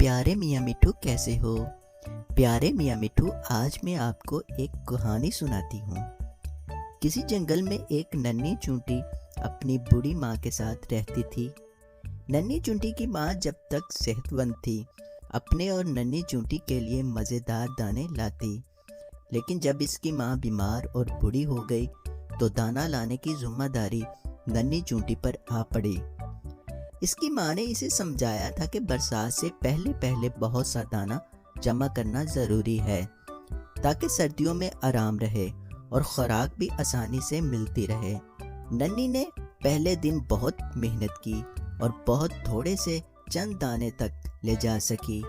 प्यारे मियाँ मिट्ठू कैसे हो। प्यारे मियाँ मिट्ठू, आज मैं आपको एक कहानी सुनाती हूँ। किसी जंगल में एक नन्ही चूंटी अपनी बूढ़ी माँ के साथ रहती थी। नन्ही चूंटी की माँ जब तक सेहतमंद थी अपने और नन्ही चूंटी के लिए मज़ेदार दाने लाती, लेकिन जब इसकी माँ बीमार और बूढ़ी हो गई तो दाना लाने की जिम्मेदारी नन्ही चूंटी पर आ पड़ी। इसकी माँ ने इसे समझाया था कि बरसात से पहले पहले बहुत सा दाना जमा करना ज़रूरी है ताकि सर्दियों में आराम रहे और खुराक भी आसानी से मिलती रहे। नन्ही ने पहले दिन बहुत मेहनत की और बहुत थोड़े से चंद दाने तक ले जा सकी,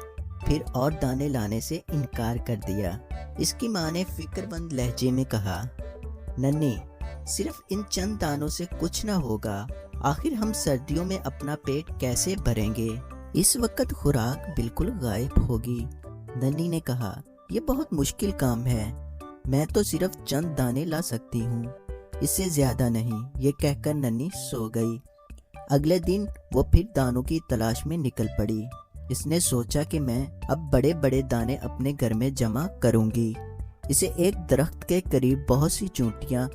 फिर और दाने लाने से इनकार कर दिया। इसकी माँ ने फिक्रमंद लहजे में कहा, नन्ही, सिर्फ इन चंद दानों से कुछ ना होगा, आखिर हम सर्दियों में अपना पेट कैसे भरेंगे। इस वक्त खुराक बिल्कुल गायब होगी। नन्ही ने कहा, यह बहुत मुश्किल काम है, मैं तो सिर्फ चंद दाने ला सकती हूँ, इससे ज्यादा नहीं। ये कहकर नन्ही सो गई। अगले दिन वो फिर दानों की तलाश में निकल पड़ी। इसने सोचा कि मैं अब बड़े बड़े दाने अपने घर में जमा करूंगी। इसे एक दरख्त के करीब बहुत सी चूंटियां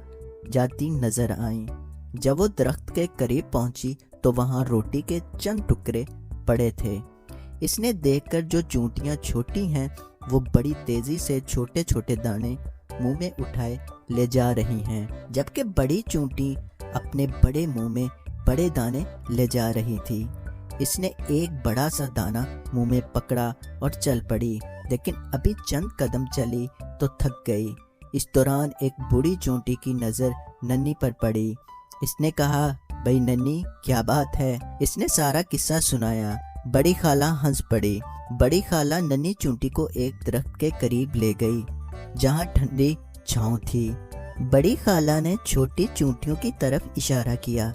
जाती नजर आईं। जब वो दरख्त के करीब पहुंची तो वहां रोटी के चंद टुकड़े पड़े थे। इसने देखकर जो चूंटियां छोटी हैं वो बड़ी तेजी से छोटे छोटे दाने मुंह में उठाए ले जा रही हैं, जबकि बड़ी चूंटी अपने बड़े मुंह में बड़े दाने ले जा रही थी। इसने एक बड़ा सा दाना मुंह में पकड़ा और चल पड़ी, लेकिन अभी चंद कदम चली तो थक गई। इस दौरान एक बूढ़ी चूंटी की नज़र नन्ही पर पड़ी। इसने कहा, भाई नन्ही, क्या बात है। इसने सारा किस्सा सुनाया। बड़ी खाला हंस पड़ी। बड़ी खाला नन्ही चूंटी को एक दरख्त के करीब ले गई जहां ठंडी छांव थी। बड़ी खाला ने छोटी चूंटियों की तरफ इशारा किया,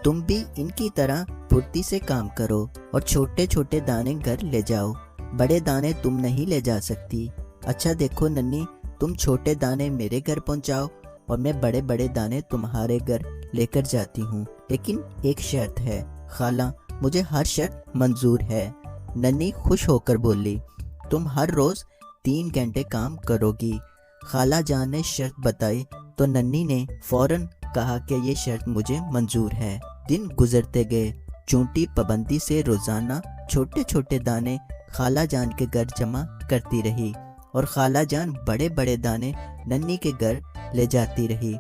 तुम भी इनकी तरह फुर्ती से काम करो और छोटे छोटे दाने घर ले जाओ, बड़े दाने तुम नहीं ले जा सकती। अच्छा देखो नन्ही, तुम छोटे दाने मेरे घर पहुंचाओ और मैं बड़े बड़े दाने तुम्हारे घर लेकर जाती हूँ, लेकिन एक शर्त है। खाला, मुझे हर शर्त मंजूर है। नन्ही खुश होकर बोली, तुम हर रोज 3 घंटे काम करोगी। खाला जान ने शर्त बताई तो नन्ही ने फौरन कहा कि ये शर्त मुझे मंजूर है। दिन गुजरते गए। चूंटी पाबंदी से रोजाना छोटे छोटे दाने खाला जान के घर जमा करती रही और खाला जान बड़े बड़े दाने नन्ही के घर ले जाती रही।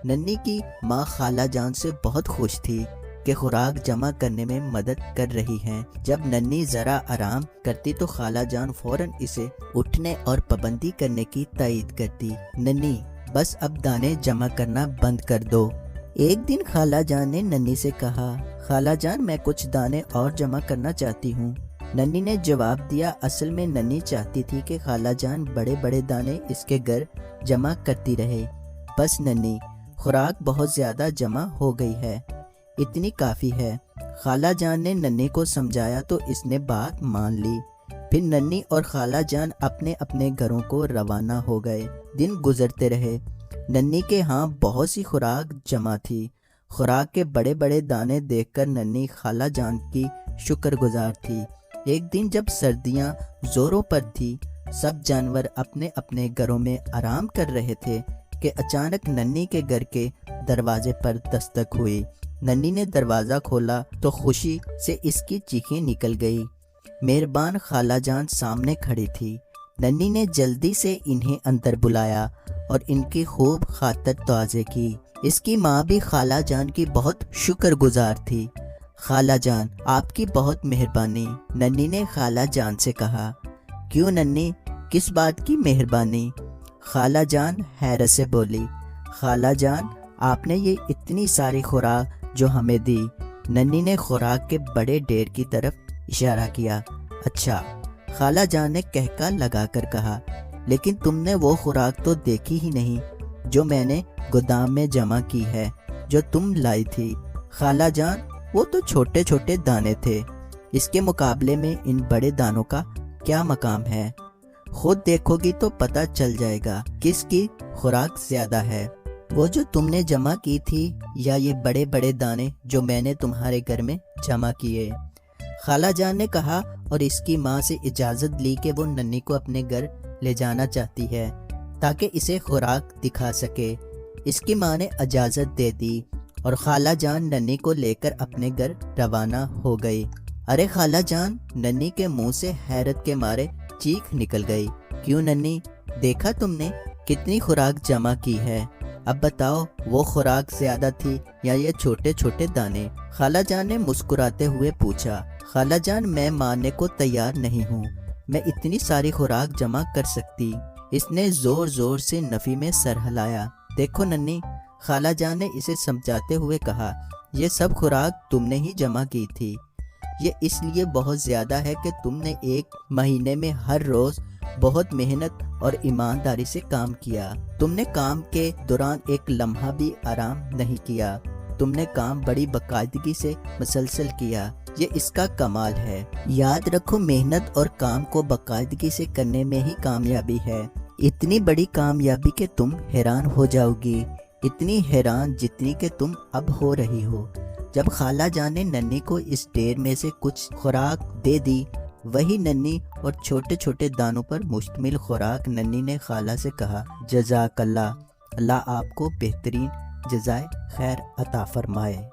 नन्ही की माँ खाला जान से बहुत खुश थी कि खुराक जमा करने में मदद कर रही हैं। जब नन्ही जरा आराम करती तो खाला जान फौरन इसे उठने और पाबंदी करने की तायीद करती। नन्ही, बस अब दाने जमा करना बंद कर दो। एक दिन खाला जान ने नन्ही से कहा, खाला जान, मैं कुछ दाने और जमा करना चाहती हूँ। नन्ही ने जवाब दिया, असल में नन्ही चाहती थी कि खाला जान बड़े बड़े दाने इसके घर जमा करती रहे। बस नन्ही, खुराक बहुत ज्यादा जमा हो गई है, इतनी काफी है। खाला जान ने नन्ही को समझाया तो इसने बात मान ली। फिर नन्ही और खाला जान अपने अपने घरों को रवाना हो गए। दिन गुजरते रहे। नन्ही के यहाँ बहुत सी खुराक जमा थी। खुराक के बड़े बड़े दाने देखकर नन्ही खाला जान की शुक्रगुजार थी। एक दिन जब सर्दियां जोरों पर थी, सब जानवर अपने अपने घरों में आराम कर रहे थे कि अचानक नन्ही के घर के दरवाजे पर दस्तक हुई। नन्ही ने दरवाज़ा खोला तो खुशी से इसकी चीखें निकल गई। मेहरबान खाला जान सामने खड़ी थी। नन्ही ने जल्दी से इन्हें अंदर बुलाया और इनकी खूब खातिर तवाज़े की। इसकी माँ भी खाला जान की बहुत शुक्रगुजार थी। खाला जान, आपकी बहुत मेहरबानी। नन्ही ने खाला जान से कहा। क्यों नन्ही, किस बात की मेहरबानी? खाला जान हैरत से बोली। खाला जान, आपने ये इतनी सारी खुराक जो हमें दी। नन्ही ने खुराक के बड़े ढेर की तरफ इशारा किया। अच्छा, खाला जान ने कहका लगाकर कहा, लेकिन तुमने वो खुराक तो देखी ही नहीं जो मैंने गोदाम में जमा की है, जो तुम लाई थी। खाला जान, वो तो छोटे छोटे दाने थे, इसके मुकाबले में इन बड़े दानों का क्या मकाम है। खुद देखोगी तो पता चल जाएगा किसकी खुराक ज्यादा है, वो जो तुमने जमा की थी या ये बड़े बड़े दाने जो मैंने तुम्हारे घर में जमा किए। خالہ جان نے کہا اور اس کی ماں سے اجازت لی کہ وہ ننھی کو اپنے گھر لے جانا چاہتی ہے تاکہ اسے خوراک دکھا سکے۔ اس کی ماں نے اجازت دے دی اور خالہ جان ننھی کو لے کر اپنے گھر روانہ ہو گئی۔ ارے خالہ جان، ننھی کے منہ سے حیرت کے مارے چیخ نکل گئی۔ کیوں ننھی، دیکھا تم نے کتنی خوراک جمع کی ہے؟ اب بتاؤ وہ خوراک زیادہ تھی یا یہ چھوٹے چھوٹے دانے؟ خالہ جان نے مسکراتے ہوئے پوچھا۔ خالہ جان، میں ماننے کو تیار نہیں ہوں، میں اتنی ساری خوراک جمع کر سکتی۔ اس نے زور زور سے نفی میں سر ہلایا۔ دیکھو ننھی، خالہ جان نے اسے سمجھاتے ہوئے کہا، یہ سب خوراک تم نے ہی جمع کی تھی۔ یہ اس لیے بہت زیادہ ہے کہ تم نے ایک مہینے میں ہر روز بہت محنت اور ایمانداری سے کام کیا۔ تم نے کام کے دوران ایک لمحہ بھی آرام نہیں کیا۔ تم نے کام بڑی باقاعدگی سے مسلسل کیا۔ یہ اس کا کمال ہے۔ یاد رکھو، محنت اور کام کو باقاعدگی سے کرنے میں ہی کامیابی ہے۔ اتنی بڑی کامیابی کہ تم حیران ہو جاؤ گی، اتنی حیران جتنی کہ تم اب ہو رہی ہو۔ جب خالہ جان نے ننھی کو اس ڈھیر میں سے کچھ خوراک دے دی، وہی ننھی اور چھوٹے چھوٹے دانوں پر مشتمل خوراک، ننھی نے خالہ سے کہا، جزاک اللہ، اللہ آپ کو بہترین جزائے خیر عطا فرمائے۔